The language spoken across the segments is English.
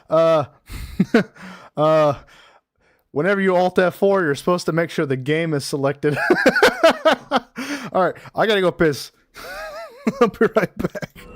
uh, uh, whenever you Alt F4, you're supposed to make sure the game is selected. All right, I gotta go piss. I'll be right back.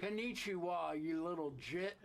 Konnichiwa, you little jit.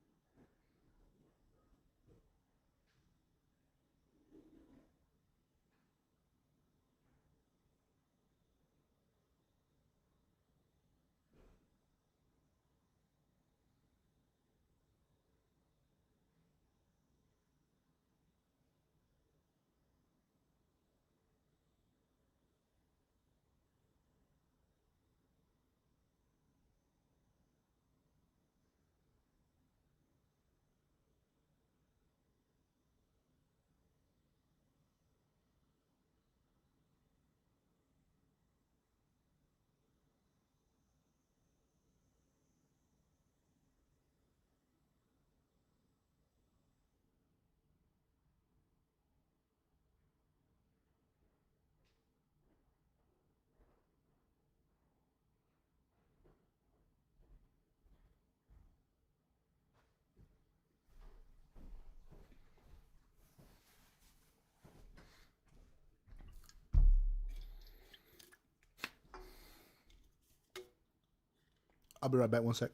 I'll be right back. 1 sec.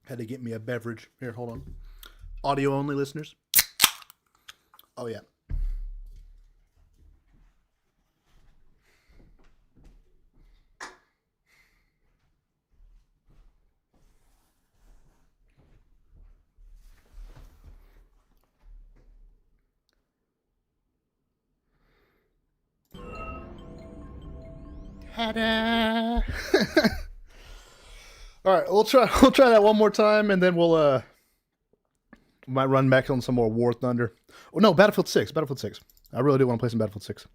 Had to get me a beverage. Here, hold on. Audio only listeners. Oh, yeah. Ta-da! All right, we'll try that one more time, and then we'll might run back on some more War Thunder. Oh no, Battlefield 6. Battlefield 6. I really do want to play some Battlefield 6.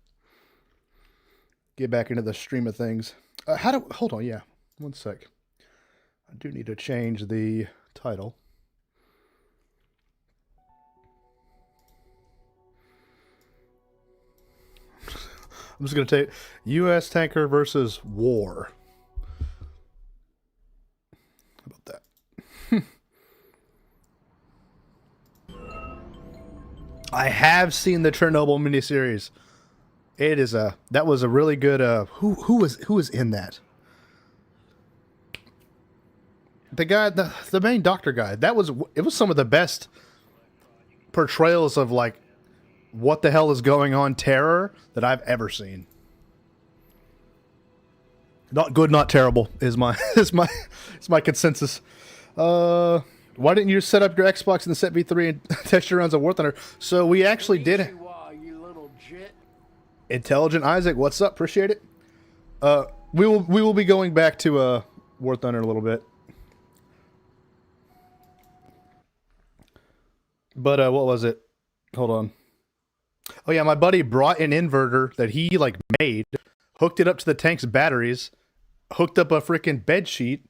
Get back into the stream of things. Hold on, yeah. 1 sec. I do need to change the title. I'm just going to take U.S. tanker versus war. How about that? I have seen the Chernobyl miniseries. It is that was a really good who was in that? The guy, the main doctor guy. It was some of the best portrayals of like what the hell is going on terror that I've ever seen. Not good, not terrible is my consensus. Why didn't you set up your Xbox in the Set V3 and test your runs of War Thunder? So we actually did it. You little jit. Intelligent Isaac, what's up? Appreciate it. We will be going back to War Thunder in a little bit. But what was it? Hold on. Oh yeah, my buddy brought an inverter that he like made, hooked it up to the tank's batteries, hooked up a freaking bed sheet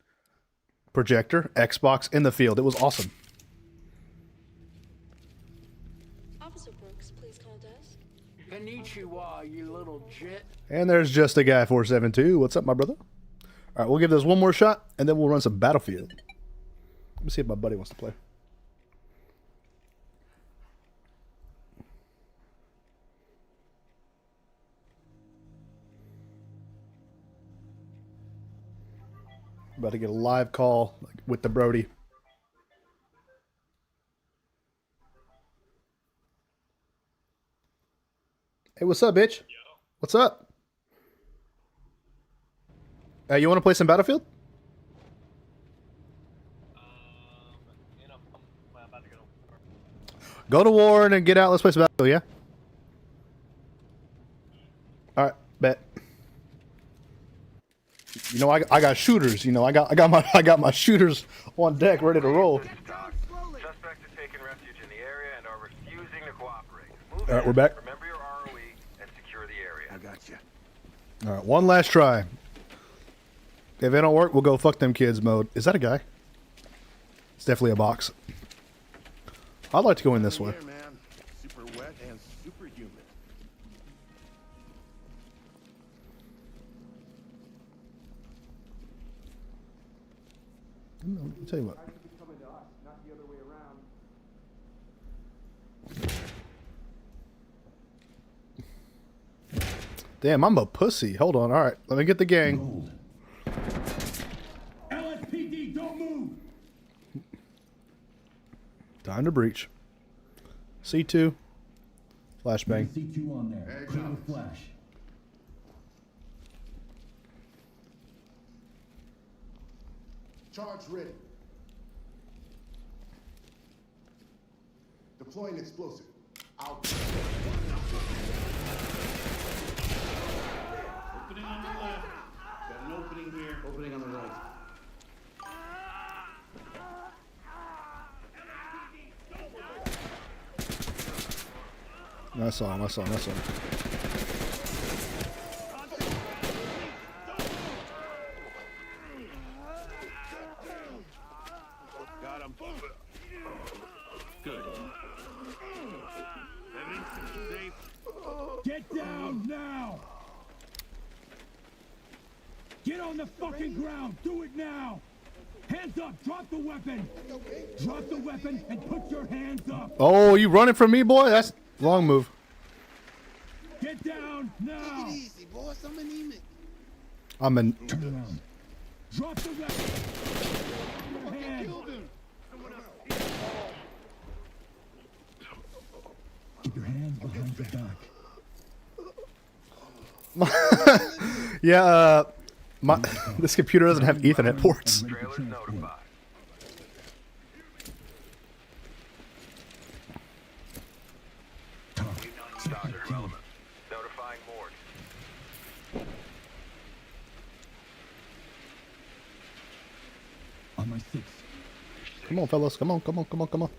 projector, Xbox in the field. It was awesome. Officer Brooks, please call desk. Konnichiwa, Aw, you little jit. And there's just a guy 472. What's up, my brother? All right, we'll give this one more shot, and then we'll run some Battlefield. Let me see if my buddy wants to play. About to get a live call with the Brody. Hey, what's up, bitch? What's up? You want to play some Battlefield? I'm about to go. Go to war and then get out. Let's play some Battlefield, yeah? All right, bet. You know, I got shooters. You know, I got my shooters on deck, ready to roll. Suspects are taking refuge in the area and are refusing to cooperate. Move All right, in, we're back. Remember your ROE and secure the area. I got you. All right, one last try. If it don't work, we'll go fuck them kids mode. Is that a guy? It's definitely a box. I'd like to go in this way. Here, man. Super wet and super humid. I'll tell you what. Coming to us, not the other way around. Damn, I'm a pussy. Hold on. All right, let me get the gang. LSPD, don't move! Time to breach. C2. Flashbang. C2 on there. Clear with flash. Charge ready. Deploying explosive. Out. Opening on the left. Got an opening here. Opening on the right. I saw him. I saw him. I saw him. Got him. Good. Evidence safe. Get down now! Get on the fucking ground! Do it now! Hands up! Drop the weapon! Drop the weapon and put your hands up! Oh, you running from me, boy? That's long move. Get down now! Easy, boss. I'm anemic. I'm in. Turn around. Drop the weapon! Your hands! Keep your hands behind your back. Yeah. This computer doesn't have Ethernet ports. Trailers notified. Doctor relevant. Notifying morgue. On my six. Come on, fellas. Come on, come on, come on, come on.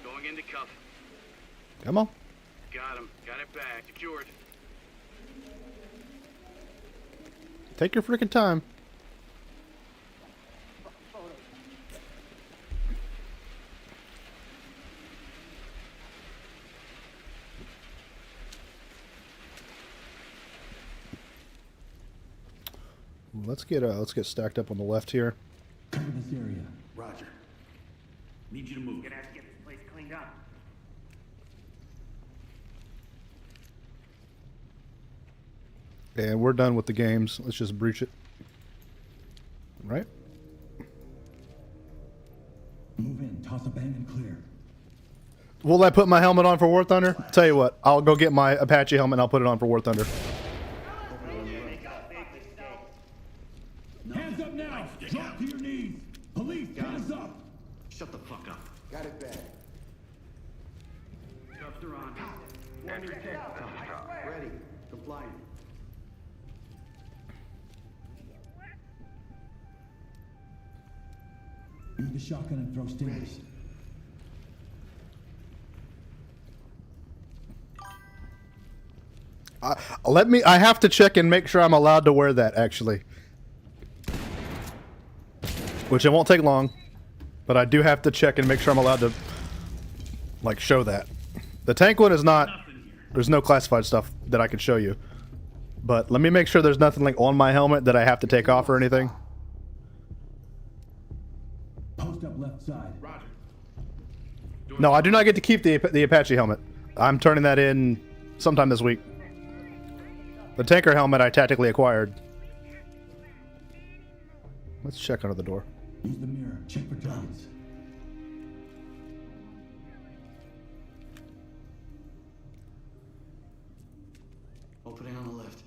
Going into cuff. Come on. Got him. Got it back. Secured. Take your freaking time. Let's get stacked up on the left here. Cover this area. Roger. Need you to move. Gonna have to get this place cleaned up. And we're done with the games. Let's just breach it. Right? Move in. Toss a bang and clear. Will I put my helmet on for War Thunder? Tell you what, I'll go get my Apache helmet and I'll put it on for War Thunder. Hands up now! Drop to your knees! Police, hands up! Shut the fuck up. Got it back. Cuffs are on. Entry team. Ready. Compliant. Use the shotgun and throw stingers. I have to check and make sure I'm allowed to wear that, actually. Which it won't take long. But I do have to check and make sure I'm allowed to, like, show that. The tank one is not. Nothing here. There's no classified stuff that I can show you. But let me make sure there's nothing like on my helmet that I have to take off or anything. Post up left side. Roger. No, I do not get to keep the Apache helmet. I'm turning that in sometime this week. The tanker helmet I tactically acquired. Let's check under the door. Use the mirror. Check for targets. Opening on the left.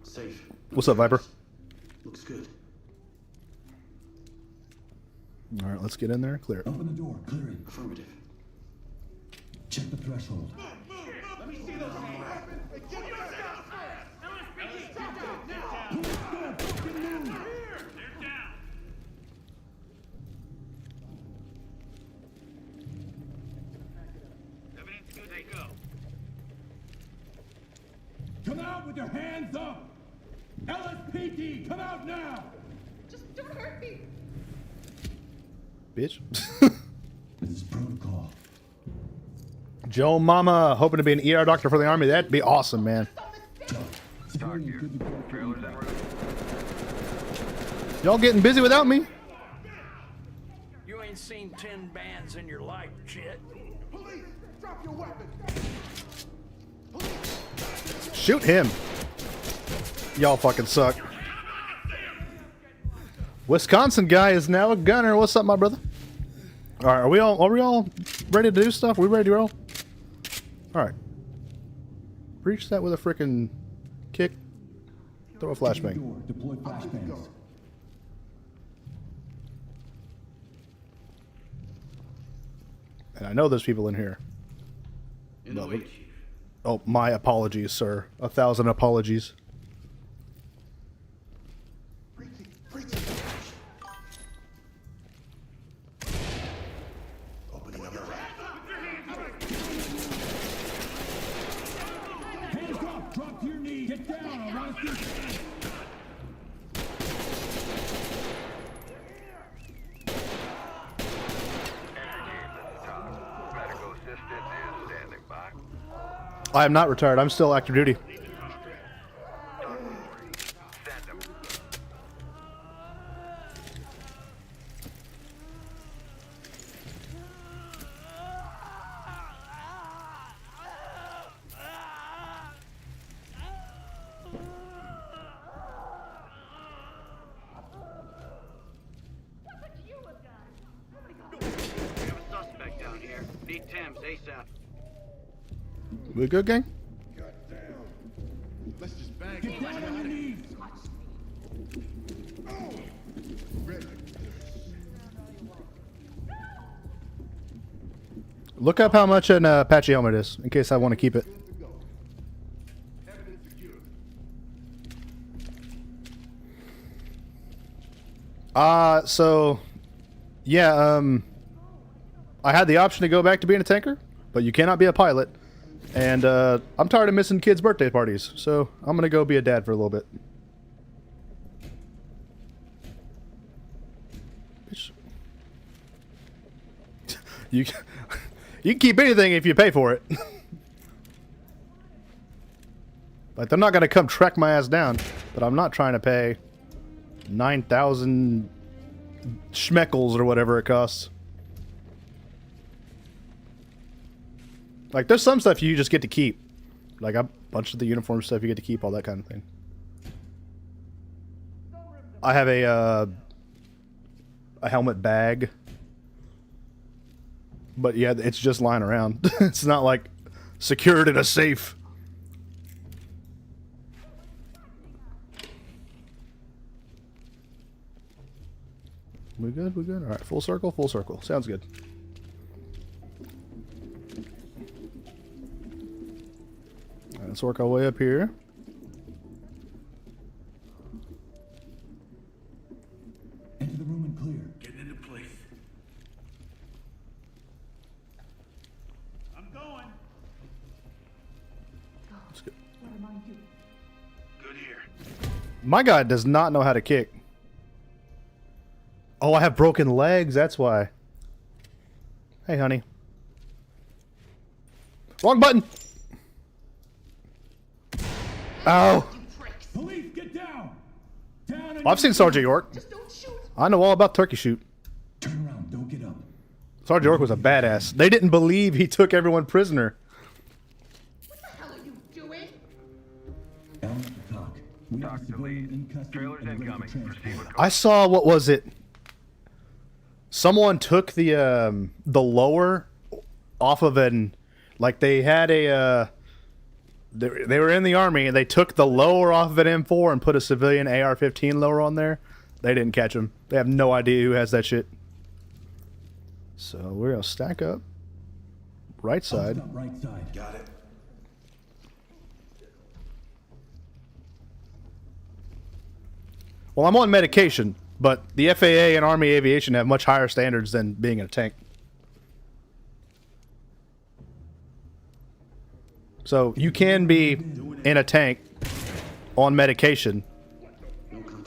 Safe. What's up, Viper? Looks good. All right, let's get in there. Clear. Open the door. Clearing. Affirmative. Check the threshold. Evidence good. They go. Come out with your hands up! LSPD, come out now! Just don't hurt me. Bitch. This is protocol. Joe Mama, hoping to be an ER doctor for the Army. That'd be awesome, man. Civilian good to go for Trailers en evac. route. Y'all getting busy without me? You ain't seen 10 bands in your life, shit. Police, drop your weapon. Shoot him. Y'all fucking suck. Wisconsin guy is now a gunner. What's up, my brother? All right, are we all ready to do stuff? We ready to roll? All right. Breach that with a freaking kick. Throw a flashbang. Door. Deploy flashbangs. And I know there's people in here. In the way, Chief. Oh, my apologies, sir. 1,000 apologies. Opening on the left. Hands up! Drop to your knees! Get down! I want to see. Medical assistance is standing by. I am not retired. I'm still active duty. Send them. We have a suspect down here. Need Thames ASAP. We good, gang? Goddamn. Let's just bang Get down on your knees! Ready. Look up how much an Apache helmet is, in case I want to keep it. Evidence secured. So, yeah, I had the option to go back to being a tanker, but you cannot be a pilot. And I'm tired of missing kids' birthday parties, so I'm gonna go be a dad for a little bit. Bitch. You you can keep anything if you pay for it. Like, they're not gonna come track my ass down, but I'm not trying to pay 9,000 schmeckles or whatever it costs. Like, there's some stuff you just get to keep. Like, a bunch of the uniform stuff you get to keep, all that kind of thing. I have a helmet bag. But yeah, it's just lying around. It's not like secured in a safe. We good? We good? All right, full circle, full circle. Sounds good. All right, let's work our way up here. Enter the room and clear. Getting into place. I'm going. Let's go. Good here. My guy does not know how to kick. Oh, I have broken legs. That's why. Hey, honey. Wrong button. Oh. Police, get down! Down and Well, I've seen Sergeant York. Just don't shoot. I know all about turkey shoot. Turn around, don't get up. Sergeant York was a badass. They didn't believe he took everyone prisoner. What the hell are you doing? Down at the talk. We have a civilian in custody Trailers and ready for incoming. transport. Proceed with I saw, what was it? Someone took the lower off of an, like they had a they were in the army and they took the lower off of an M4 and put a civilian AR-15 lower on there. They didn't catch him. They have no idea who has that shit. So we're gonna stack up right side. Stop right side. Got it. Well, I'm on medication, but the FAA and Army Aviation have much higher standards than being in a tank. So you can be in a tank on medication,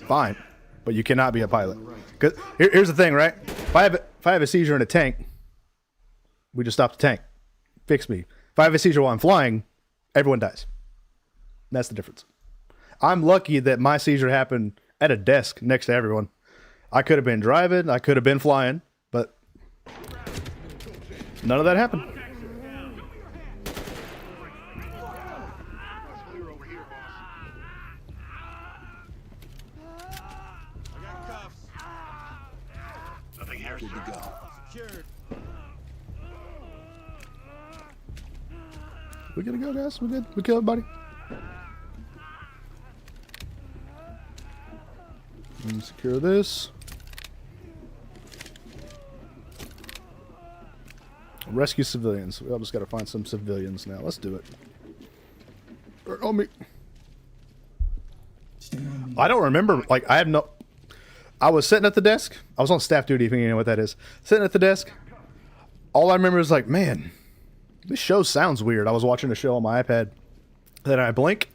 fine, but you cannot be a pilot. 'Cause here's the thing, right? If I have a seizure in a tank, we just stop the tank. Fix me. If I have a seizure while I'm flying, everyone dies. That's the difference. I'm lucky that my seizure happened at a desk next to everyone. I could have been driving, I could have been flying, but none of that happened. Clear over here, boss. I got cuffs. Nothing here. Good to go. Secured. We gotta go, guys. We good. We killed everybody. And secure this. Rescue civilians. We all just gotta find some civilians now. Let's do it. On me. I don't remember. Like, I have no. I was sitting at the desk. I was on staff duty, if you know what that is. Sitting at the desk. All I remember is like, man, this show sounds weird. I was watching a show on my iPad. Then I blink,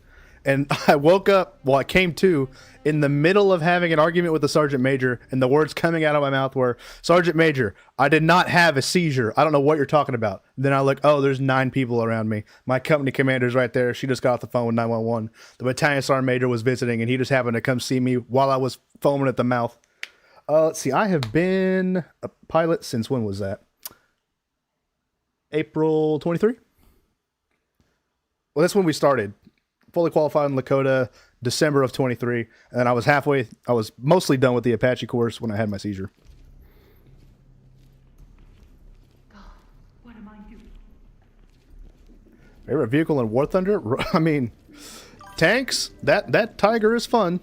and I woke up. Well, I came to in the middle of having an argument with the sergeant major, and the words coming out of my mouth were, "Sergeant Major, I did not have a seizure. I don't know what you're talking about." Then I look, oh, there's 9 people around me. My company commander's right there. She just got off the phone with 911. The battalion sergeant major was visiting, and he just happened to come see me while I was foaming at the mouth. Let's see. I have been a pilot since when was that? April 23? Well, that's when we started. Fully qualified in Lakota, December of 23. And I was mostly done with the Apache course when I had my seizure. God, what am I doing? Favorite vehicle in War Thunder? I mean, tanks, that Tiger is fun.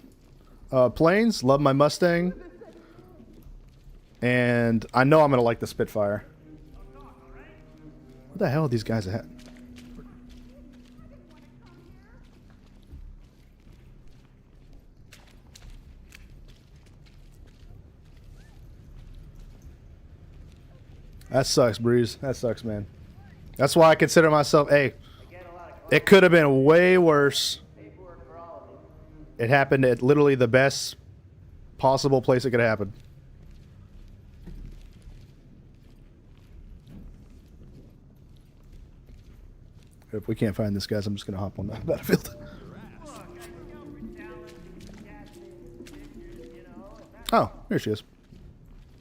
Planes, love my Mustang. And I know I'm going to like the Spitfire. What the hell are these guys at? That sucks, Breeze. That sucks, man. That's why I consider myself, hey, it could have been way worse. It happened at literally the best possible place it could happen. If we can't find this, guys, I'm just going to hop on the battlefield. Oh, here she is.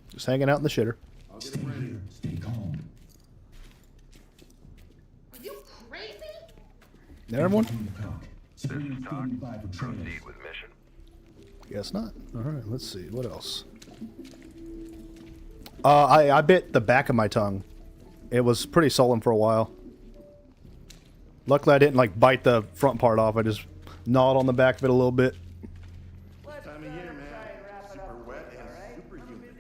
Just hanging out in the shitter. Stay here. Stay calm. Are you crazy? There, everyone? Talk. Civilians standing by for trailers. proceed with mission. Guess not. All right, let's see. What else? I bit the back of my tongue. It was pretty sullen for a while. Luckily, I didn't like bite the front part off. I just gnawed on the back of it a little bit. Time of year, man. Super wet and super humid.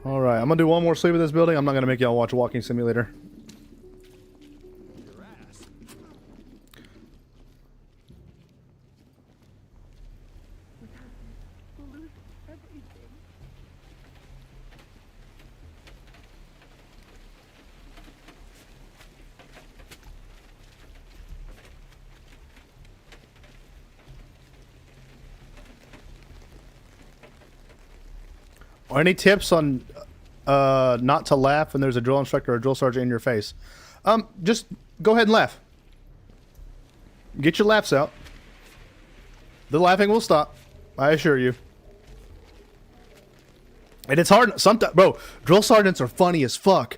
All right, I'm gonna do one more sleep in this building. I'm not gonna make y'all watch Walking Simulator. Any tips on not to laugh when there's a drill instructor or a drill sergeant in your face. Just go ahead and laugh. Get your laughs out. The laughing will stop. I assure you. And it's hard sometimes, bro. Drill sergeants are funny as fuck.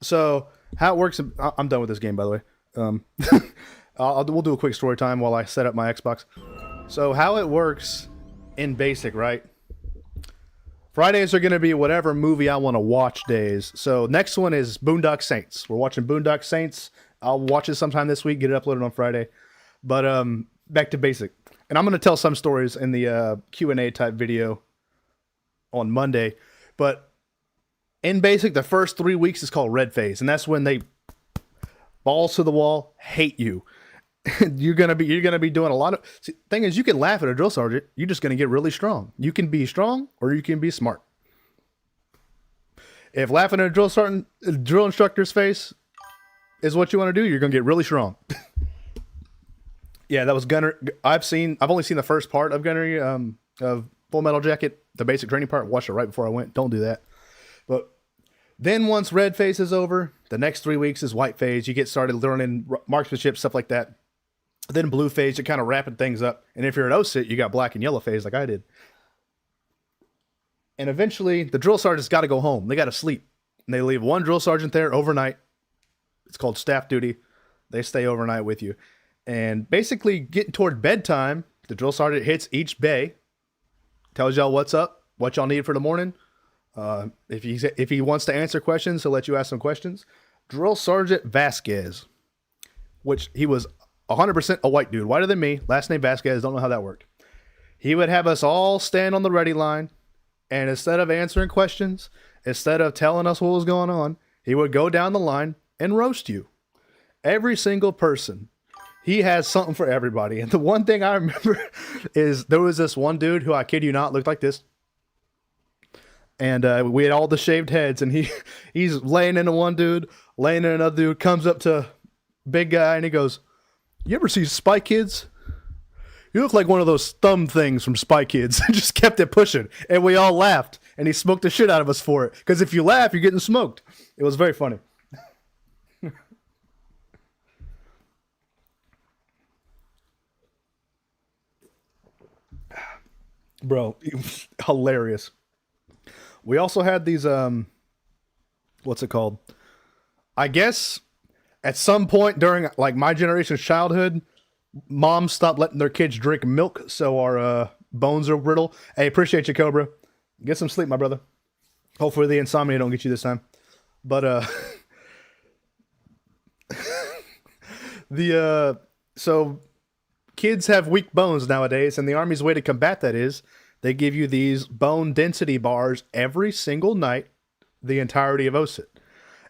So how it works? I'm done with this game, by the way. We'll do a quick story time while I set up my Xbox. So how it works in basic, right? Fridays are going to be whatever movie I want to watch days. So next one is Boondock Saints. We're watching Boondock Saints. I'll watch it sometime this week, get it uploaded on Friday. But back to basic. And I'm going to tell some stories in the Q&A type video on Monday. But in basic, the first 3 weeks is called red phase. And that's when they balls to the wall, hate you. you're gonna be doing a lot of thing is you can laugh at a drill sergeant, you're just gonna get really strong. You can be strong or you can be smart. If laughing at a drill instructor's face is what you want to do, you're gonna get really strong. Yeah, that was Gunner. I've only seen the first part of Gunnery of Full Metal Jacket, the basic training part. Watched it right before I went. Don't do that. But then once red phase is over, the next 3 weeks is white phase. You get started learning marksmanship, stuff like that. Then blue phase, you're kind of wrapping things up. And if you're an OSIT, you got black and yellow phase like I did. And eventually, the drill sergeants got to go home. They got to sleep. And they leave one drill sergeant there overnight. It's called staff duty. They stay overnight with you. And basically, getting toward bedtime, the drill sergeant hits each bay, tells y'all what's up, what y'all need for the morning. If he wants to answer questions, he'll let you ask some questions. Drill Sergeant Vasquez, which he was 100% a white dude, whiter than me, last name Vasquez, don't know how that worked. He would have us all stand on the ready line, and instead of answering questions, instead of telling us what was going on, he would go down the line and roast you. Every single person. He has something for everybody. And the one thing I remember is there was this one dude who, I kid you not, looked like this. And we had all the shaved heads, and he's laying into one dude, laying in another dude, comes up to big guy, and he goes, "You ever see Spy Kids? You look like one of those thumb things from Spy Kids." And just kept it pushing. And we all laughed, and he smoked the shit out of us for it. Because if you laugh, you're getting smoked. It was very funny. Bro, it was hilarious. We also had these, what's it called? I guess at some point during like my generation's childhood, moms stopped letting their kids drink milk, so our bones are brittle. Hey, appreciate you, Cobra. Get some sleep, my brother. Hopefully the insomnia don't get you this time. But so kids have weak bones nowadays, and the Army's way to combat that is they give you these bone density bars every single night, the entirety of OSIT.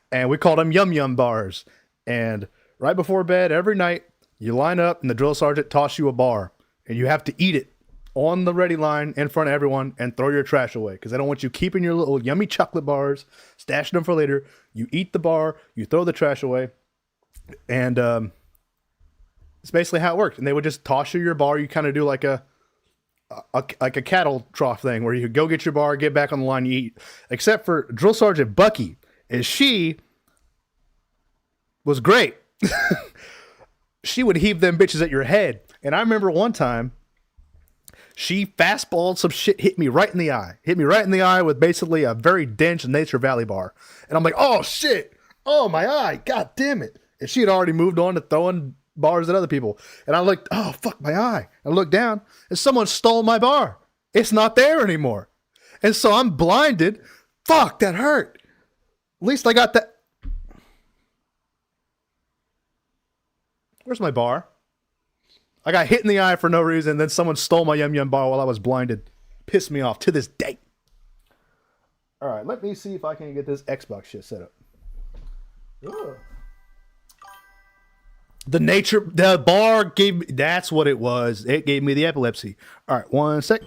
And we called them Yum Yum bars. And right before bed every night, you line up and the drill sergeant toss you a bar. And you have to eat it on the ready line in front of everyone and throw your trash away. Because they don't want you keeping your little yummy chocolate bars, stashing them for later. You eat the bar, you throw the trash away. And it's basically how it worked. And they would just toss you your bar. You kind of do like a cattle trough thing where you go get your bar, get back on the line, you eat. Except for Drill Sergeant Bucky, and she was great. She would heave them bitches at your head. And I remember one time, she fastballed some shit, hit me right in the eye. Hit me right in the eye with basically a very dense Nature Valley bar. And I'm like, oh shit, oh my eye, god damn it. And she had already moved on to throwing bars at other people. And I looked, oh fuck, my eye. I looked down and someone stole my bar. It's not there anymore. And so I'm blinded. Fuck, that hurt. At least I got that. Where's my bar? I got hit in the eye for no reason. Then someone stole my Yum Yum bar while I was blinded. Pissed me off to this day. All right, let me see if I can get this Xbox shit set up. Ugh. The bar gave me, that's what it was. It gave me the epilepsy. All right, one sec.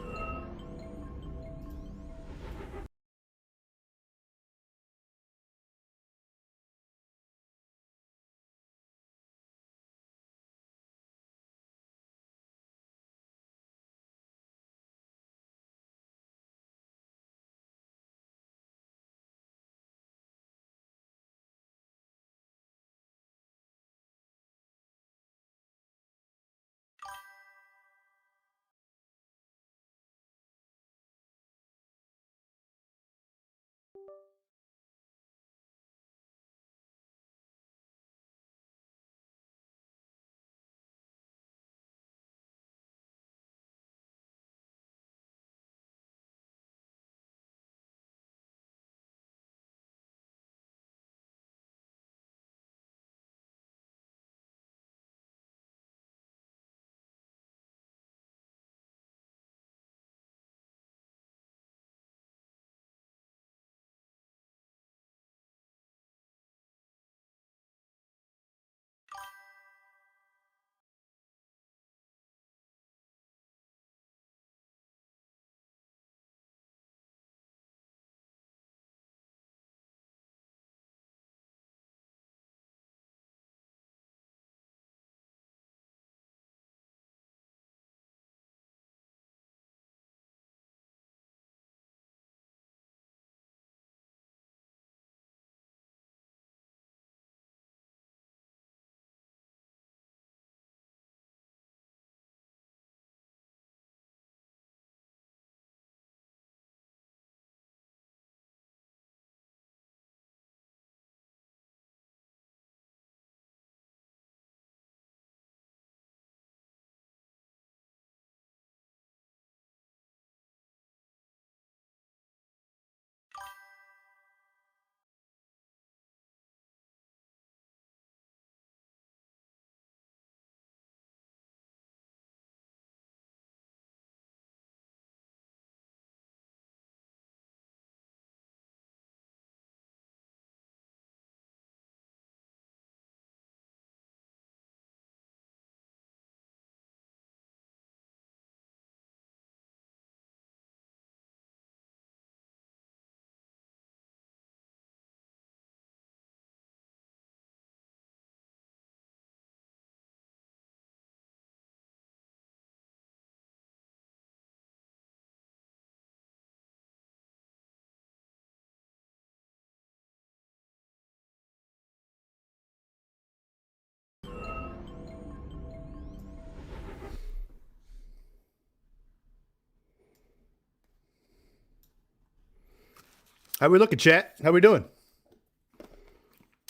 How we looking, chat? How we doing?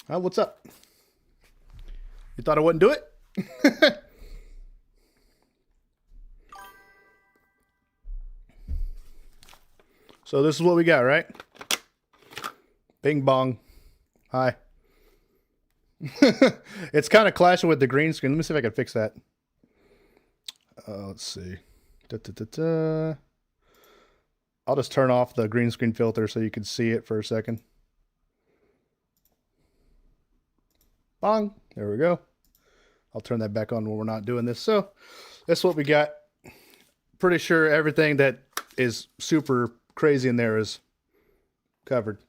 What's up? You thought I wouldn't do it? So this is what we got, right? Bing bong. Hi. It's kind of clashing with the green screen. Let me see if I can fix that. Let's see. I'll just turn off the green screen filter so you can see it for a second. Bong. There we go. I'll turn that back on when we're not doing this. So that's what we got. Pretty sure everything that is super crazy in there is covered.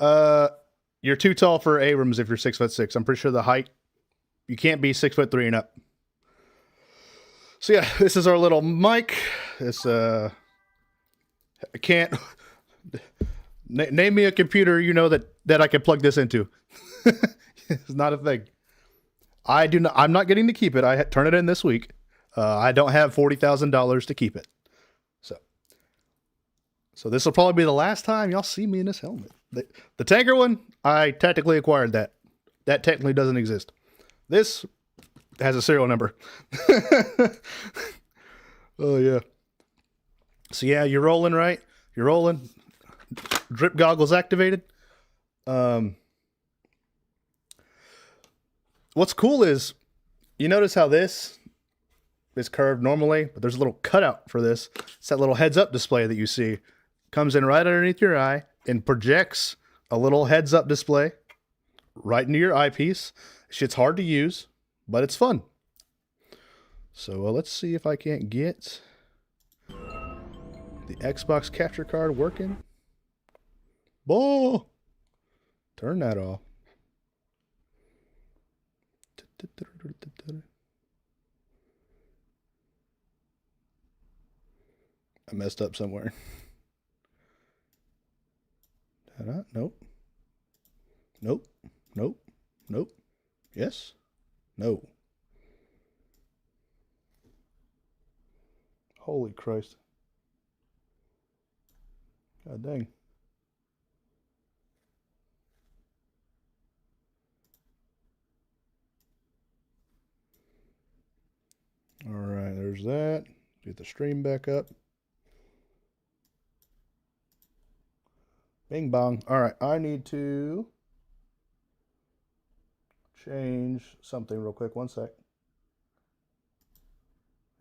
You're too tall for Abrams if you're 6'6". I'm pretty sure the height, you can't be 6'3" and up. So yeah, this is our little mic. This I can't name me a computer you know that I can plug this into. It's not a thing. I'm not getting to keep it. I turn it in this week. I don't have $40,000 to keep it. So this will probably be the last time y'all see me in this helmet. The tanker one, I technically acquired that. That technically doesn't exist. This has a serial number. Oh, yeah. So, yeah, you're rolling, right? You're rolling. Drip goggles activated. What's cool is, you notice how this is curved normally, but there's a little cutout for this. It's that little heads-up display that you see. Comes in right underneath your eye and projects a little heads-up display right into your eyepiece. Shit's hard to use, but it's fun. So let's see if I can't get the Xbox capture card working. Boah! Turn that off. I messed up somewhere. Nope. Nope. Nope. Nope. Yes. No. Holy Christ. God dang. All right, there's that. Get the stream back up. Bing bong. All right, I need to change something real quick. One sec.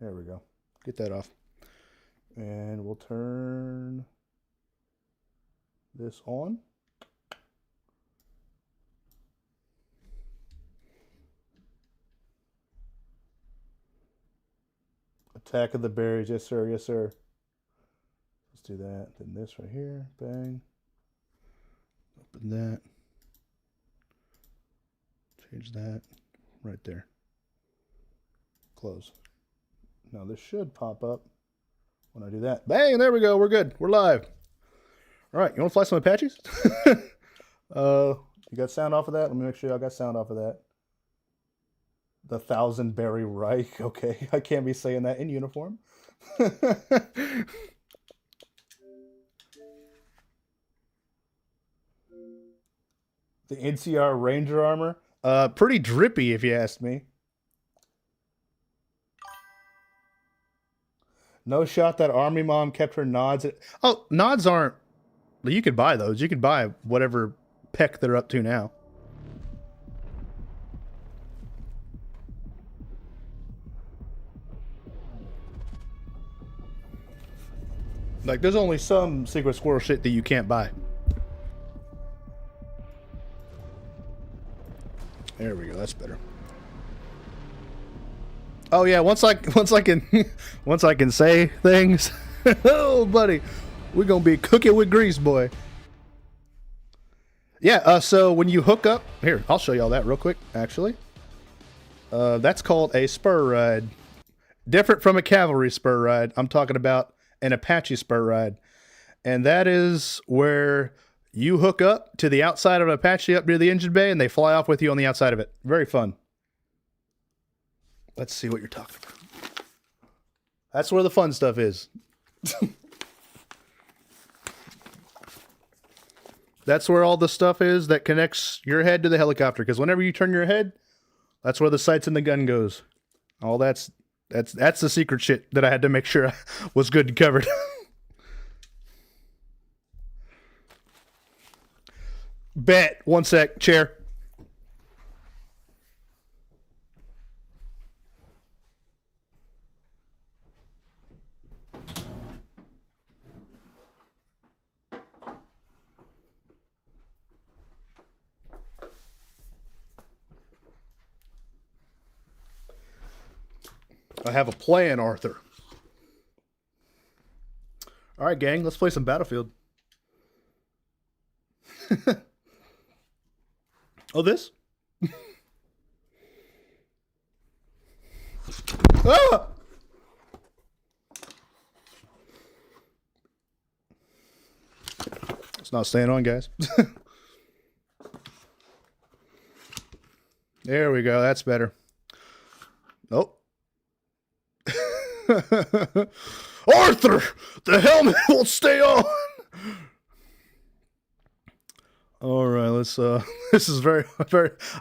There we go. Get that off. And we'll turn this on. Attack of the Berries. Yes, sir. Yes, sir. Let's do that. Then this right here. Bang. Open that. Change that. Right there. Close. Now this should pop up when I do that. Bang! There we go. We're good. We're live. All right. You want to fly some Apaches? You got sound off of that? Let me make sure y'all got sound off of that. The 1,000 Berry Reich. Okay. I can't be saying that in uniform. The NCR Ranger armor. Pretty drippy, if you ask me. No shot that Army Mom kept her nods. Oh, nods aren't... You could buy those. You could buy whatever peck they're up to now. Like, there's only some Secret Squirrel shit that you can't buy. There we go. That's better. Oh yeah, once I can say things, oh buddy, we're gonna be cooking with grease, boy. Yeah. So when you hook up, here, I'll show y'all that real quick. Actually, that's called a spur ride. Different from a cavalry spur ride. I'm talking about an Apache spur ride, and that is where you hook up to the outside of an Apache up near the engine bay, and they fly off with you on the outside of it. Very fun. Let's see what you're talking about. That's where the fun stuff is. That's where all the stuff is that connects your head to the helicopter. Because whenever you turn your head, that's where the sights and the gun goes. All that's the secret shit that I had to make sure was good and covered. Bet. 1 sec. Chair. I have a plan, Arthur. All right, gang, let's play some Battlefield. Oh, this? Ah! It's not staying on, guys. There we go. That's better. Nope. Arthur, the helmet won't stay on. All right, let's this is very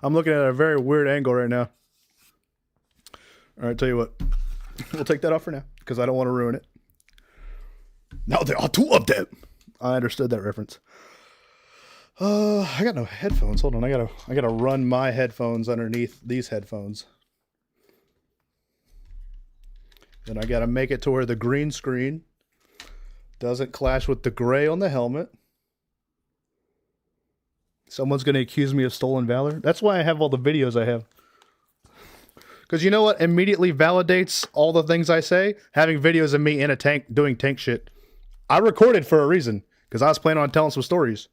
I'm looking at a very weird angle right now. All right, tell you what. We'll take that off for now because I don't want to ruin it. Now there are two of them. I understood that reference. I got no headphones. Hold on. I gotta run my headphones underneath these headphones. Then I gotta make it to where the green screen doesn't clash with the gray on the helmet. Someone's gonna accuse me of stolen valor. That's why I have all the videos I have. Because you know what immediately validates all the things I say? Having videos of me in a tank doing tank shit. I recorded for a reason. Because I was planning on telling some stories.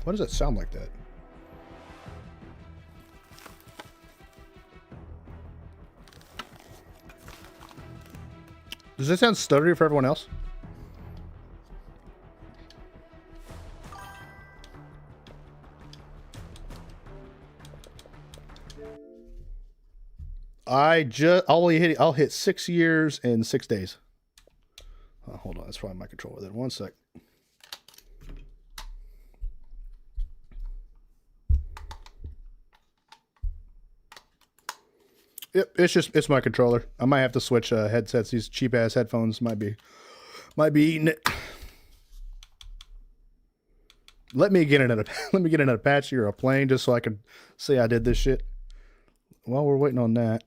Why does it sound like that? Does this sound stuttery for everyone else? I'll hit 6 years in 6 days. Oh, hold on, that's probably my controller then. 1 sec. Yep, it's my controller. I might have to switch headsets. These cheap ass headphones might be eating it. Let me get in an Apache or a plane just so I can say I did this shit. While we're waiting on that,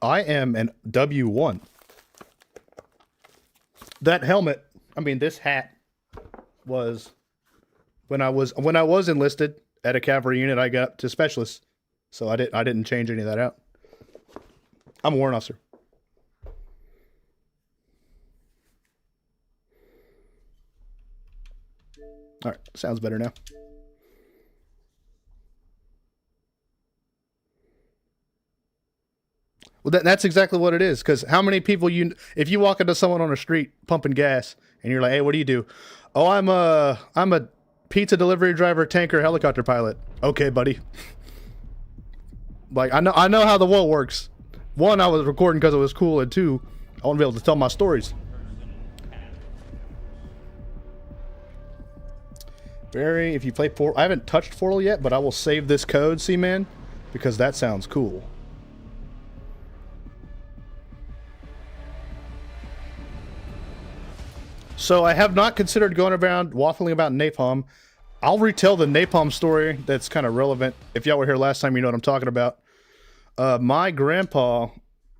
I am an W1. That helmet, I mean this hat was when I was enlisted at a cavalry unit. I got to specialist. So I didn't change any of that out. I'm a warrant officer. All right, sounds better now. Well, that's exactly what it is. Because how many people if you walk into someone on the street pumping gas and you're like, hey, what do you do? Oh, I'm a pizza delivery driver, tanker, helicopter pilot. Okay, buddy. Like, I know how the world works. One, I was recording because it was cool, and two, I want to be able to tell my stories. If you play Portal, I haven't touched Portal yet, but I will save this code, C-Man, because that sounds cool. So I have not considered going around waffling about napalm. I'll retell the napalm story that's kind of relevant. If y'all were here last time, you know what I'm talking about. My grandpa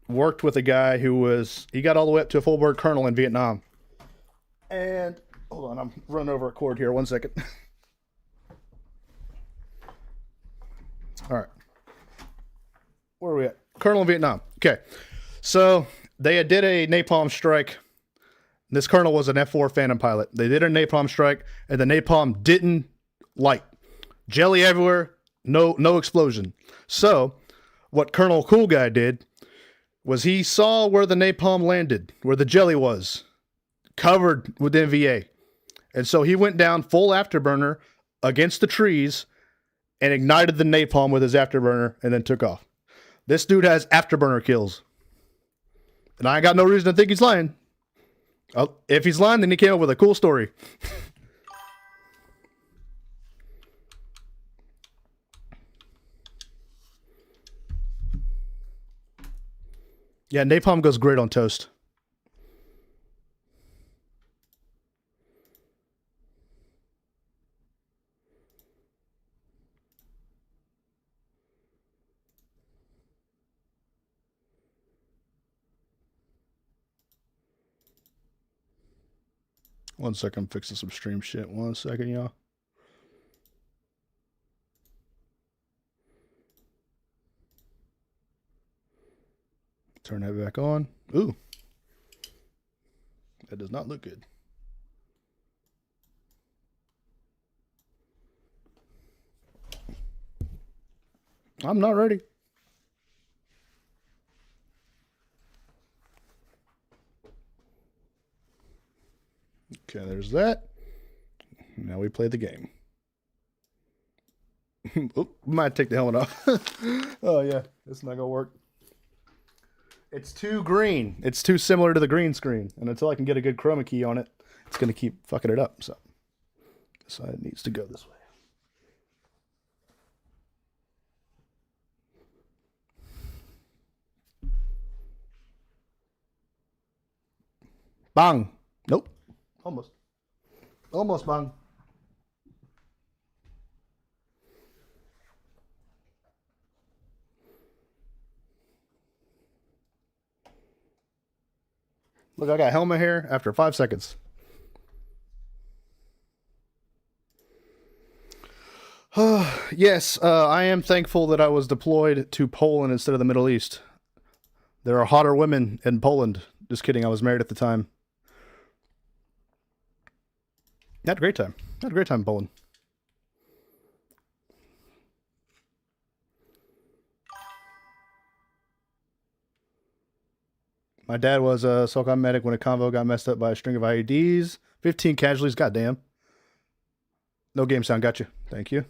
worked with a guy he got all the way up to a full-bird colonel in Vietnam. And, hold on, I'm running over a cord here, 1 second. All right. Where are we at? Colonel in Vietnam. Okay. So, they did a napalm strike. This colonel was an F-4 Phantom pilot. They did a napalm strike, and the napalm didn't light. Jelly everywhere, no explosion. So, what Colonel Cool Guy did was he saw where the napalm landed, where the jelly was, covered with NVA. And so he went down full afterburner, against the trees and ignited the napalm with his afterburner and then took off. This dude has afterburner kills. And I ain't got no reason to think he's lying. If he's lying, then he came up with a cool story. Yeah, napalm goes great on toast. One second, I'm fixing some stream shit. 1 second, y'all. Turn that back on. Ooh. That does not look good. I'm not ready. Okay, there's that. Now we play the game. Oop, might take the helmet off. Oh yeah, it's not gonna work. It's too green. It's too similar to the green screen. And until I can get a good chroma key on it, it's gonna keep fucking it up. So it needs to go this way. Bang. Nope. Almost. Almost bang. Look, I got helmet hair after 5 seconds. Yes, I am thankful that I was deployed to Poland instead of the Middle East. There are hotter women in Poland. Just kidding, I was married at the time. Had a great time. Had a great time in Poland. My dad was a SOCOM medic when a convo got messed up by a string of IEDs. 15 casualties, goddamn. No game sound, got you. Thank you.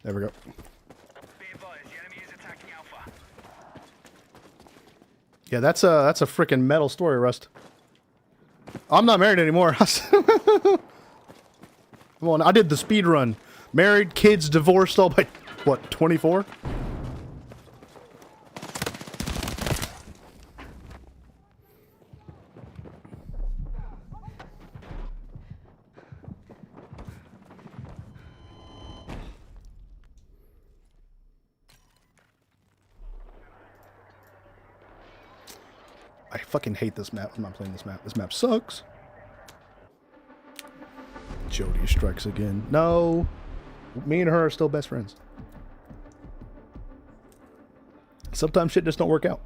There we go. Yeah, that's a freaking metal story, Rust. I'm not married anymore. Come on, I did the speed run. Married, kids, divorced, all by, what, 24? I fucking hate this map. I'm not playing this map. This map sucks. Jody strikes again. No. Me and her are still best friends. Sometimes shit just don't work out.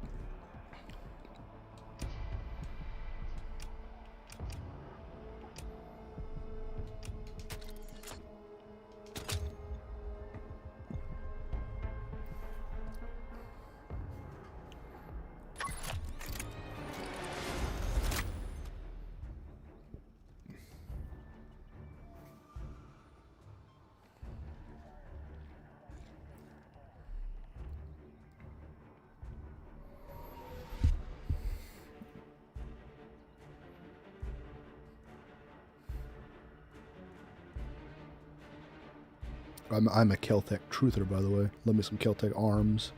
I'm a Keltec truther, by the way. Love me some Keltec arms.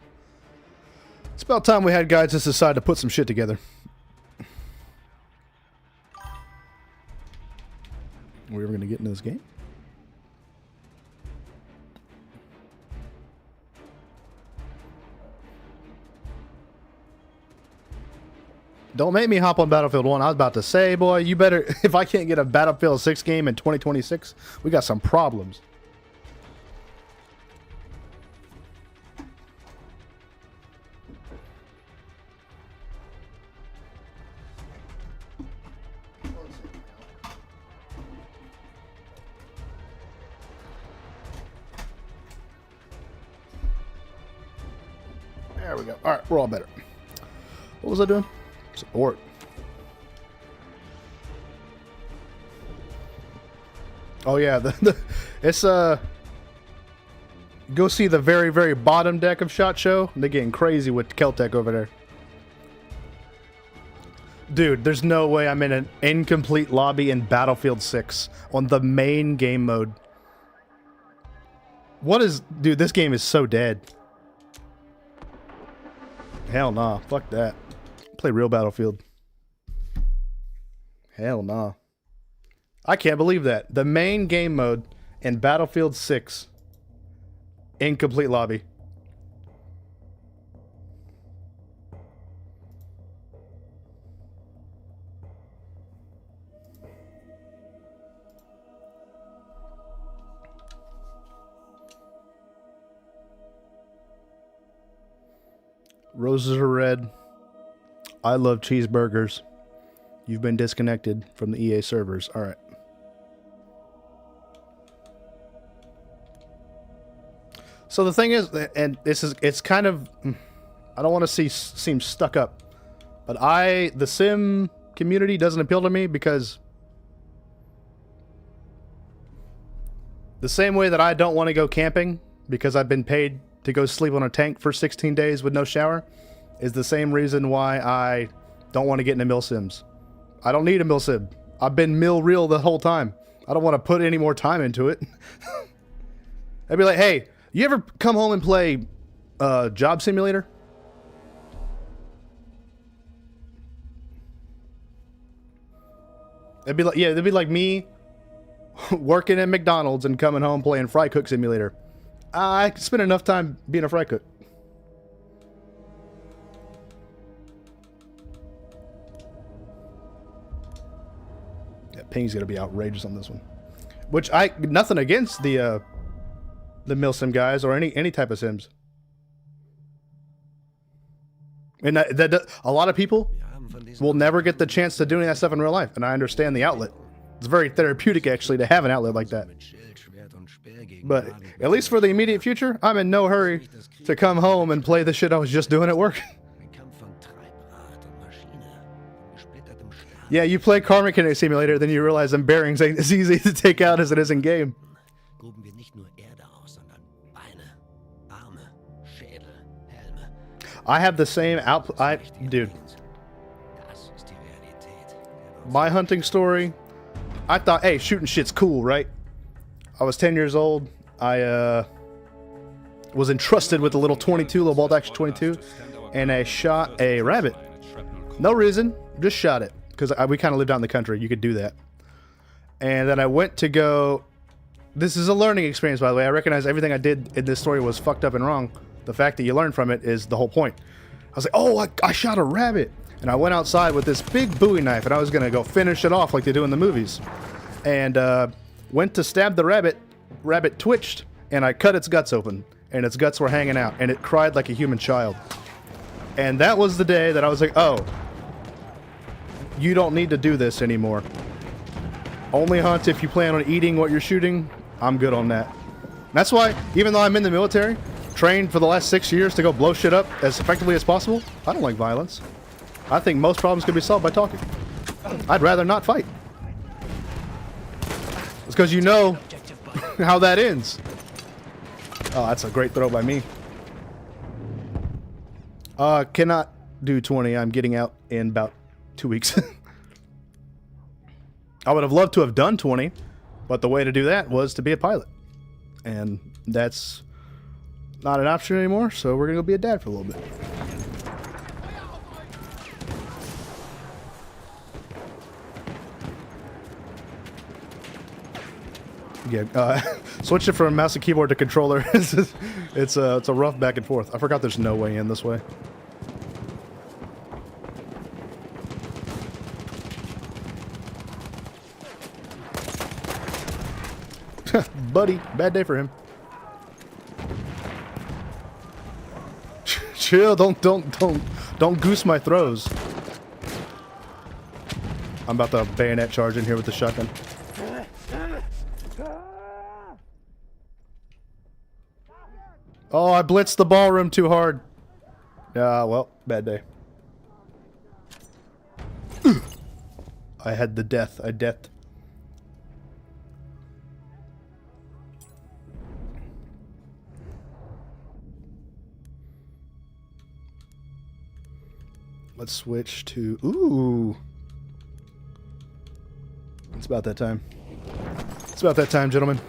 It's about time we had guys just decide to put some shit together. Are we ever going to get into this game? Don't make me hop on Battlefield 1. I was about to say, boy, you better... If I can't get a Battlefield 6 game in 2026, we got some problems. There we go. All right, we're all better. What was I doing? Support. Oh yeah, it's go see the very, very bottom deck of SHOT Show. They're getting crazy with Keltec over there. Dude, there's no way I'm in an incomplete lobby in Battlefield 6 on the main game mode. What is... Dude, this game is so dead. Hell nah. Fuck that. Play real Battlefield. Hell nah. I can't believe that. The main game mode in Battlefield 6. Incomplete lobby. Roses are red. I love cheeseburgers. You've been disconnected from the EA servers. All right. So the thing is, and it's kind of, I don't want to seem stuck up, but the sim community doesn't appeal to me because the same way that I don't want to go camping because I've been paid to go sleep on a tank for 16 days with no shower is the same reason why I don't want to get into mill sims. I don't need a mill sim. I've been mill real the whole time. I don't want to put any more time into it. I'd be like, hey, you ever come home and play Job Simulator? It'd be like, yeah, it'd be like me working at McDonald's and coming home playing Fry Cook Simulator. I spent enough time being a fry cook. Yeah, ping's gonna be outrageous on this one. Which nothing against the milsim guys or any type of sims. And a lot of people will never get the chance to doing that stuff in real life, and I understand the outlet. It's very therapeutic actually to have an outlet like that. But at least for the immediate future, I'm in no hurry to come home and play the shit I was just doing at work. Yeah, you play Car Mechanic Simulator, then you realize them bearings ain't as easy to take out as it is in game. I have the same dude. My hunting story, I thought, hey, shooting shit's cool, right? I was 10 years old. I was entrusted with a little 22, little bolt action 22, and I shot a rabbit. No reason, just shot it. Because we kind of lived out in the country, you could do that. And then I went to go... This is a learning experience, by the way. I recognize everything I did in this story was fucked up and wrong. The fact that you learn from it is the whole point. I was like, oh, I shot a rabbit. And I went outside with this big Bowie knife, and I was going to go finish it off like they do in the movies. And went to stab the rabbit. Rabbit twitched, and I cut its guts open. And its guts were hanging out, and it cried like a human child. And that was the day that I was like, oh, you don't need to do this anymore. Only hunt if you plan on eating what you're shooting. I'm good on that. That's why, even though I'm in the military, trained for the last 6 years to go blow shit up as effectively as possible, I don't like violence. I think most problems can be solved by talking. I'd rather not fight. It's because you know how that ends. Oh, that's a great throw by me. Cannot do 20. I'm getting out in about 2 weeks. I would have loved to have done 20, but the way to do that was to be a pilot. And that's not an option anymore, so we're going to go be a dad for a little bit. Yeah, switching from mouse and keyboard to controller, it's a rough back and forth. I forgot there's no way in this way. Buddy, bad day for him. Chill, don't goose my throws. I'm about to bayonet charge in here with the shotgun. Oh, I blitzed the ballroom too hard. Well, bad day. I had the death. I deathed. Let's switch to... Ooh. It's about that time. It's about that time, gentlemen.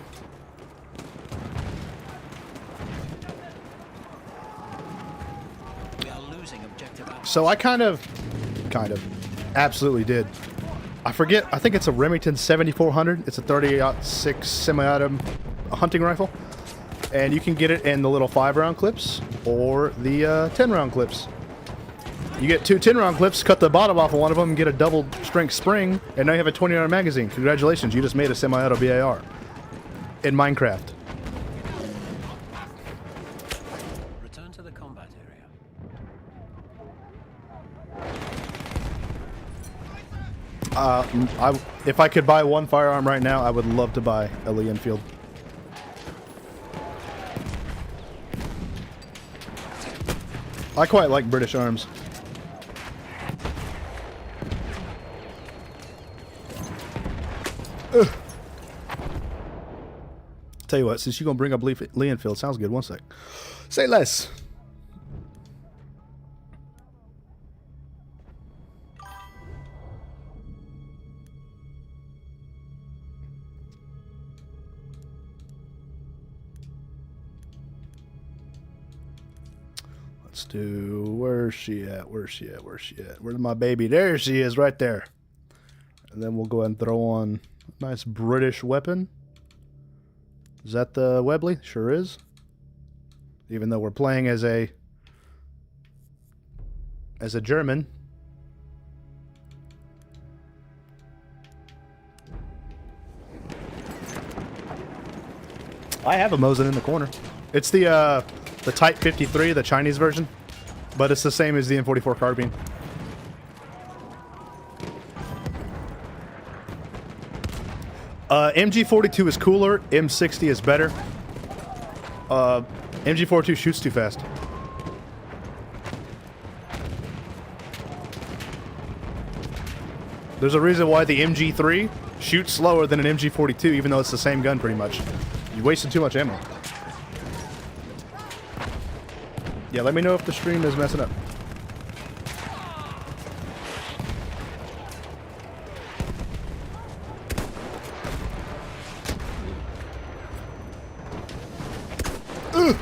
We are losing objective Alpha. So I kind of, absolutely did. I forget, I think it's a Remington 7400. It's a 30-06 semi-auto hunting rifle. And you can get it in the little 5-round clips or the 10-round clips. You get 2 10-round clips, cut the bottom off of one of them, and get a double-strength spring, and now you have a 20-round magazine. Congratulations, you just made a semi-auto BAR in Minecraft. Return to the combat area. If I could buy one firearm right now, I would love to buy a Lee Enfield. I quite like British arms. Ugh. Tell you what, since you're gonna bring up Lee Enfield, sounds good. One sec. Say less. Let's do... Where's she at? Where's she at? Where's she at? Where's my baby? There she is, right there. And then we'll go ahead and throw on a nice British weapon. Is that the Webley? Sure is. Even though we're playing as a German. I have a Mosin in the corner. It's the Type 53, the Chinese version, but it's the same as the M44 carbine. MG42 is cooler. M60 is better. MG42 shoots too fast. There's a reason why the MG3 shoots slower than an MG42, even though it's the same gun pretty much. You wasted too much ammo. Yeah, let me know if the stream is messing up. Ugh.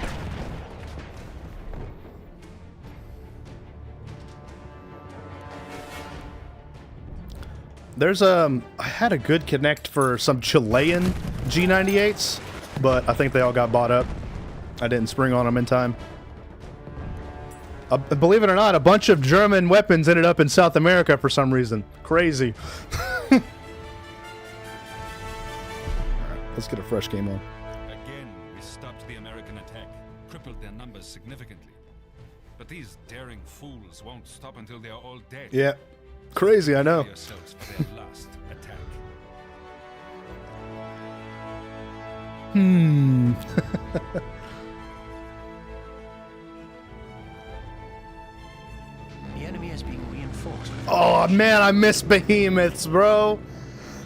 There's I had a good connect for some Chilean G98s, but I think they all got bought up. I didn't spring on them in time. Believe it or not, a bunch of German weapons ended up in South America for some reason. Crazy. Alright, let's get a fresh game on. Again, we stopped the American attack, crippled their numbers significantly. But these daring fools won't stop until they are all dead. Yeah. Crazy, I know. Prepare yourselves for their last attack. The enemy is being reinforced. Oh man, I miss behemoths, bro.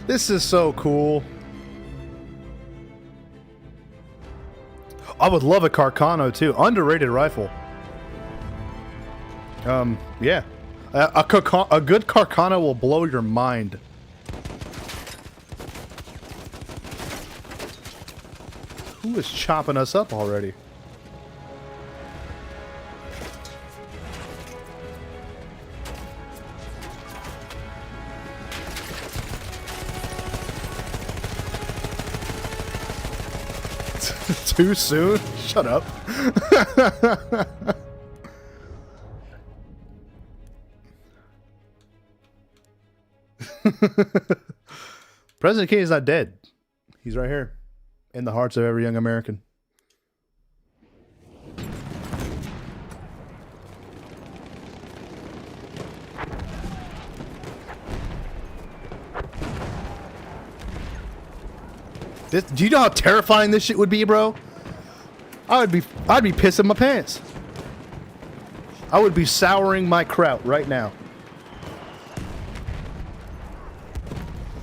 This is so cool. I would love a Carcano too. Underrated rifle. Yeah. A good Carcano will blow your mind. Who is chopping us up already? Too soon? Shut up. President King is not dead. He's right here in the hearts of every young American. Do you know how terrifying this shit would be, bro? I'd be pissing my pants. I would be souring my kraut right now.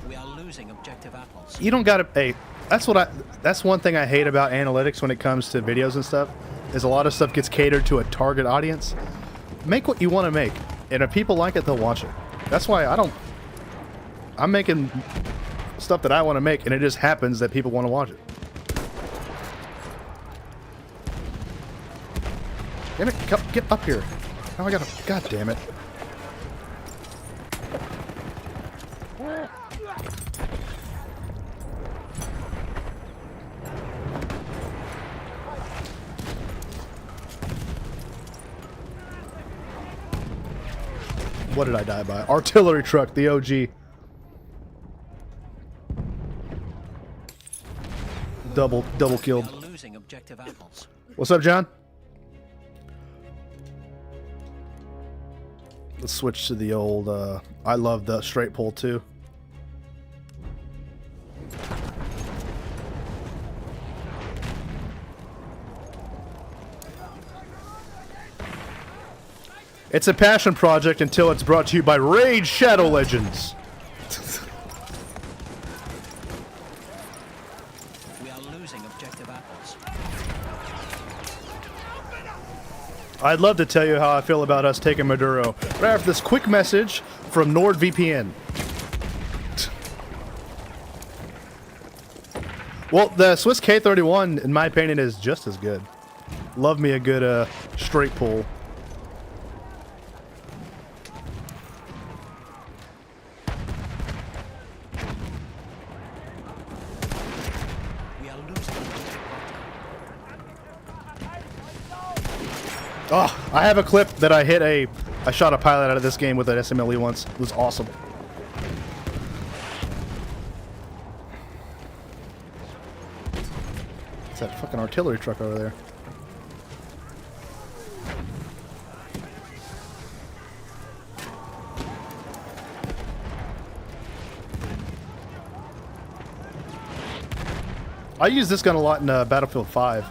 We are losing objective apples. You don't gotta. Hey, that's one thing I hate about analytics when it comes to videos and stuff. Is a lot of stuff gets catered to a target audience. Make what you want to make. And if people like it, they'll watch it. That's why I'm making stuff that I want to make, and it just happens that people want to watch it. Damn it, get up here. Oh, I gotta, god damn it. What did I die by? Artillery truck, the OG. Double killed. Losing objective apples. What's up, John? Let's switch to the old, I love the straight pull too. It's a passion project until it's brought to you by Raid Shadow Legends. We are losing objective apples. I'd love to tell you how I feel about us taking Maduro, right after this quick message from NordVPN. Well, the Swiss K31, in my opinion, is just as good. Love me a good straight pull. Oh, I have a clip that I shot a pilot out of this game with an SMLE once. It was awesome. It's that fucking artillery truck over there. I use this gun a lot in Battlefield 5.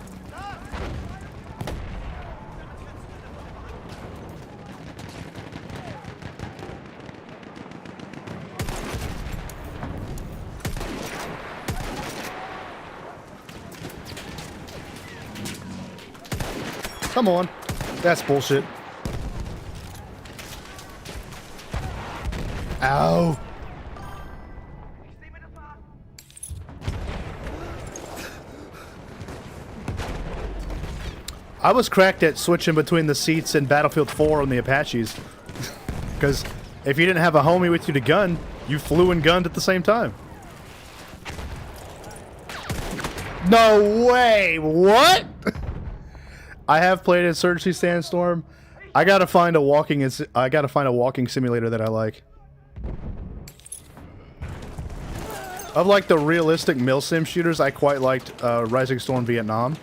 Come on. That's bullshit. Ow. I was cracked at switching between the seats in Battlefield 4 on the Apaches. Because if you didn't have a homie with you to gun, you flew and gunned at the same time. No way! What? I have played Insurgency Sandstorm. I gotta find a walking simulator that I like. Of like the realistic milsim shooters, I quite liked Rising Storm Vietnam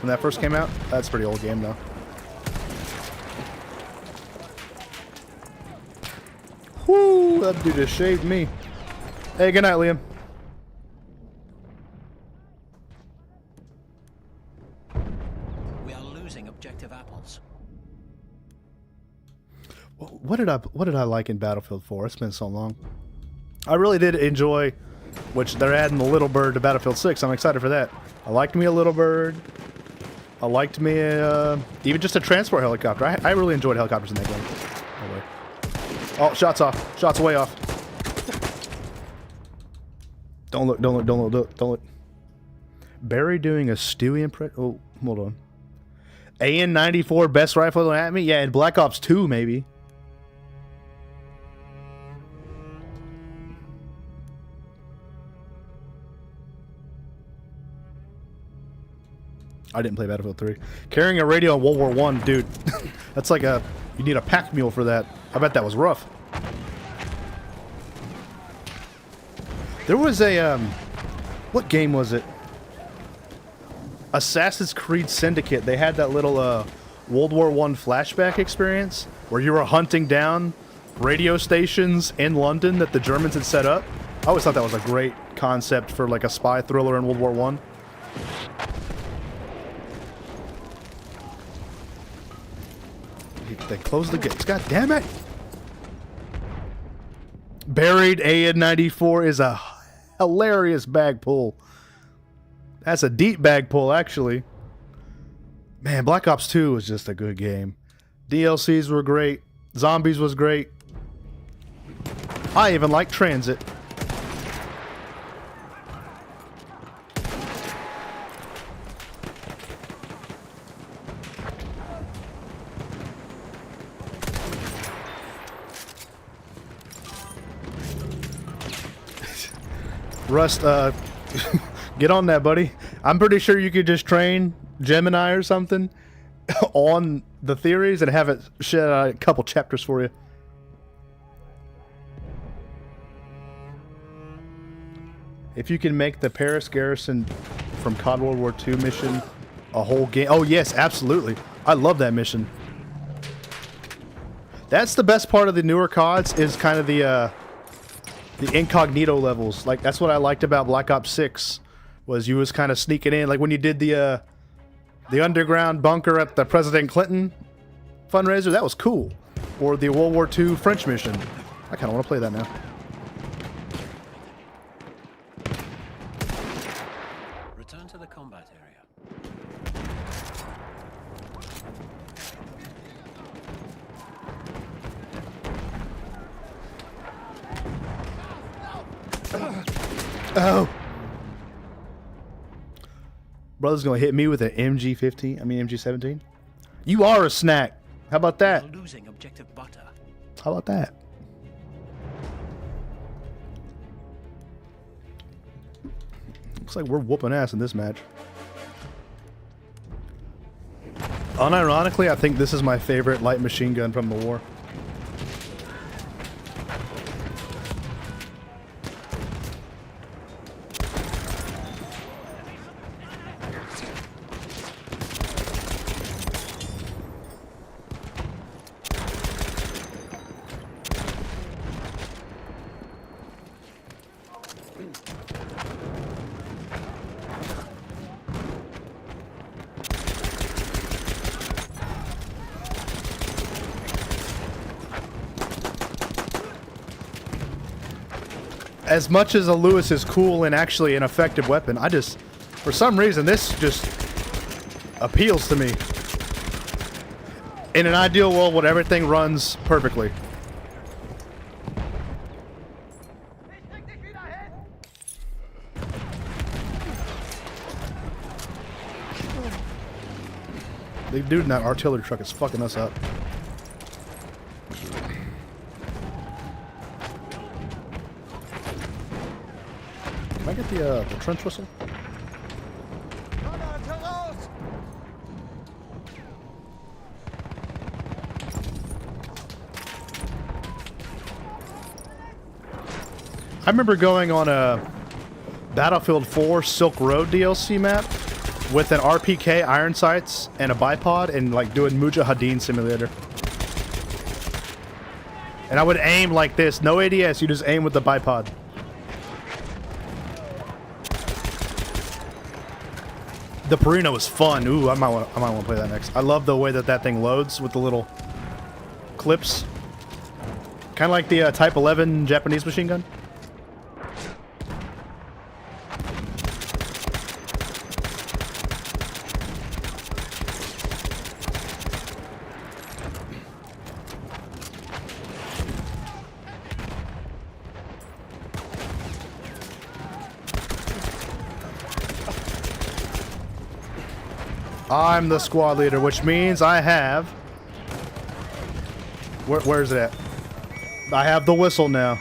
when that first came out. That's a pretty old game though. Whoo! That dude just shaved me. Hey, good night, Liam. Objective apples. What did I like in Battlefield 4? It's been so long. I really did enjoy, which they're adding the Little Bird to Battlefield 6. I'm excited for that. I liked me a Little Bird. I liked me even just a transport helicopter. I really enjoyed helicopters in that game. Oh, shots off. Shots way off. Don't look. Barry doing a Stewie impression. Oh, hold on. AN-94 best rifle at me? Yeah, in Black Ops 2, maybe. I didn't play Battlefield 3. Carrying a radio in World War 1, dude. That's like you need a pack mule for that. I bet that was rough. There was a, what game was it? Assassin's Creed Syndicate. They had that little World War I flashback experience where you were hunting down radio stations in London that the Germans had set up. I always thought that was a great concept for like a spy thriller in World War I. They closed the gates. God damn it! Buried AN-94 is a hilarious bag pull. That's a deep bag pull, actually. Man, Black Ops 2 was just a good game. DLCs were great. Zombies was great. I even like Transit. Rust, get on that, buddy. I'm pretty sure you could just train Gemini or something on the theories and have it shed out a couple chapters for you. If you can make the Paris Garrison from COD World War II mission a whole game. Oh, yes, absolutely. I love that mission. That's the best part of the newer CODs is kind of the incognito levels. Like, that's what I liked about Black Ops 6, was you was kind of sneaking in. Like when you did the underground bunker at the President Clinton fundraiser, that was cool. Or the World War II French mission. I kind of want to play that now. Return to the combat area. Oh. Brother's gonna hit me with an MG15. I mean MG17. You are a snack. How about that? Losing objective butter. How about that? Looks like we're whooping ass in this match. Unironically, I think this is my favorite light machine gun from the war. As much as a Lewis is cool and actually an effective weapon, I just, for some reason, this just appeals to me. In an ideal world, when everything runs perfectly. The dude in that artillery truck is fucking us up. Can I get the trench whistle? I remember going on a Battlefield 4 Silk Road DLC map with an RPK iron sights and a bipod and like doing Mujahideen simulator. And I would aim like this, no ADS, you just aim with the bipod. The Perino is fun. Ooh, I might want to play that next. I love the way that that thing loads with the little clips. Kind of like the Type 11 Japanese machine gun. I'm the squad leader, which means I have... Where's it at? I have the whistle now.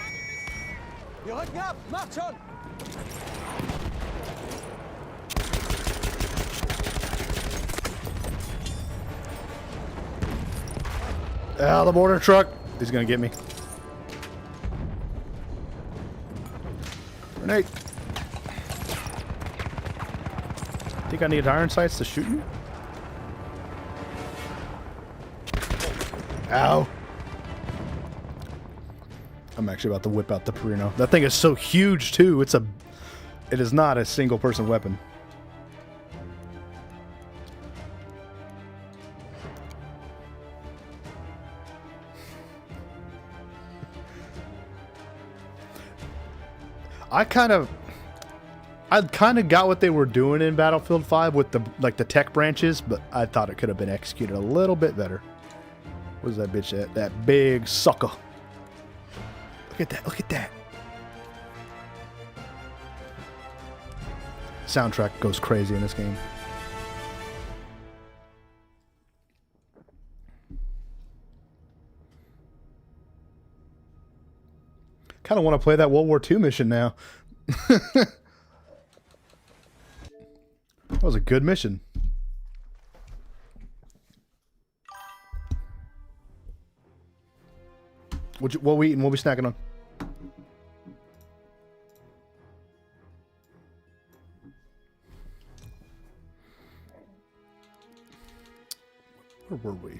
Ah, the mortar truck. He's gonna get me. Grenade. Think I need iron sights to shoot you? Ow. I'm actually about to whip out the Perino. That thing is so huge too. It is not a single person weapon. I kind of got what they were doing in Battlefield 5 with the tech branches, but I thought it could have been executed a little bit better. Where's that bitch at? That big sucker. Look at that. Look at that. Soundtrack goes crazy in this game. Kind of want to play that World War II mission now. That was a good mission. What we eating? What we snacking on? Where were we?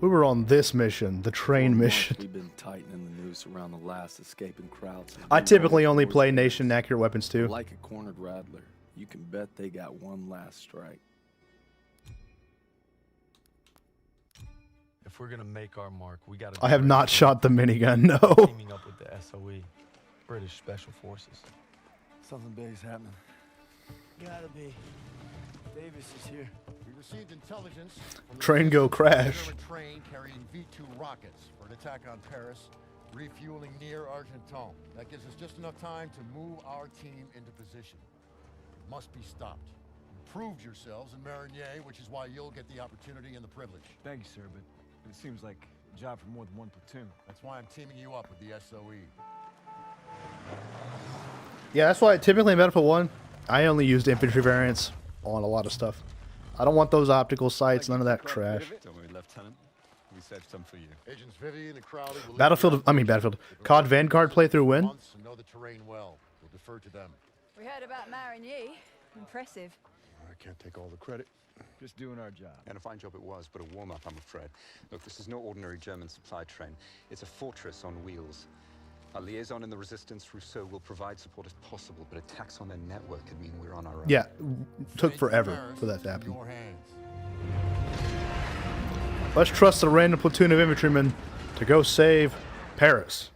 We were on this mission, the train mission. We've been tightening the noose around the last escaping crowds. I typically only play nation accurate weapons too. Like a cornered rattler, you can bet they got one last strike. If we're gonna make our mark, we gotta. I have not shot the minigun. No. Teaming up with the SOE, British Special Forces. Something big's happening. Gotta be. Davis is here. We received intelligence from the Train go crash. German train carrying V2 rockets for an attack on Paris, refueling near Argenton. That gives us just enough time to move our team into position. It must be stopped. You proved yourselves in Marigny, which is why you'll get the opportunity and the privilege. Thank you, sir, but it seems like a job for more than one platoon. That's why I'm teaming you up with the SOE. Yeah, that's why typically in Battlefield 1, I only used infantry variants on a lot of stuff. I don't want those optical sights, none of that trash. Don't worry, Lieutenant. We saved some for you. Agents Vivian and Crowley will Battlefield, COD Vanguard playthrough win? and know the terrain well. We'll defer to them. We heard about Marigny. Impressive. I can't take all the credit. Just doing our job. And a fine job it was, but a warm-up, I'm afraid. Look, this is no ordinary German supply train. It's a fortress on wheels. Our liaison in the resistance, Rousseau, will provide support if possible, but attacks on their network could mean we're on our own. Yeah, took forever for that to happen. Your hands. Let's trust a random platoon of infantrymen to go save Paris.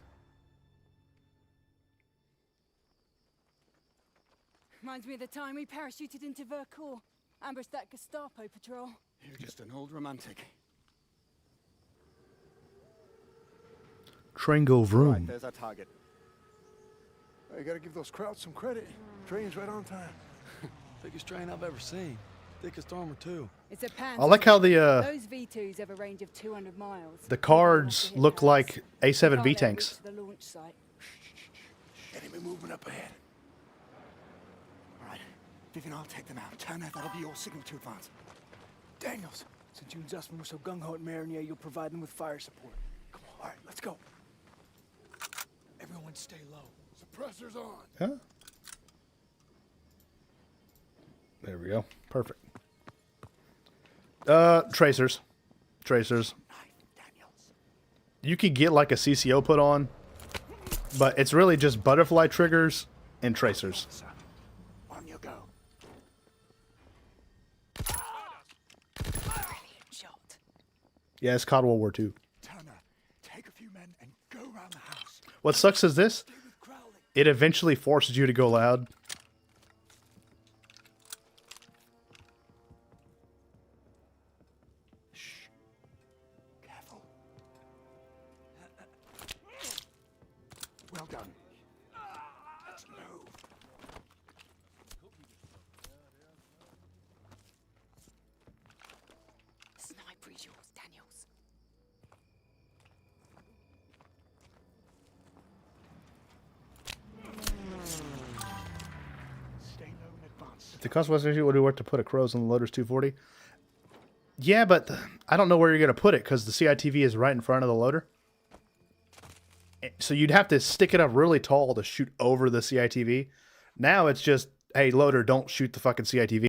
Reminds me of the time we parachuted into Vercors, ambushed that Gestapo patrol. You're just an old romantic. Train go vroom. Right, there's our target. You gotta give those crowds some credit. Train's right on time. Biggest train I've ever seen. Thickest armor too. It's a I like how the those V2s have a range of 200 miles. the cards look like A7 V tanks. The launch site. Enemy movement up ahead. All right, Vivian, I'll take them out. Turner, that'll be your signal to advance. Daniels, since you and Zussman were so gung-ho at Marigny, you'll provide them with fire support. Come on, all right, let's go. Everyone stay low. Suppressors on. Huh? There we go. Perfect. Tracers. You could get like a CCO put on, but it's really just butterfly triggers and tracers. On you go. Yeah, it's COD World War II. Turner, take a few men and go around the house. What sucks is this. It eventually forces you to go loud. Careful. Well done. Let's move. Sniper is yours, Daniels. Stay low in advance. If the cost was actually would be worth to put a Crows on the Loader's 240. Yeah, but I don't know where you're going to put it because the CITV is right in front of the loader. So you'd have to stick it up really tall to shoot over the CITV. Now it's just, hey, loader, don't shoot the fucking CITV.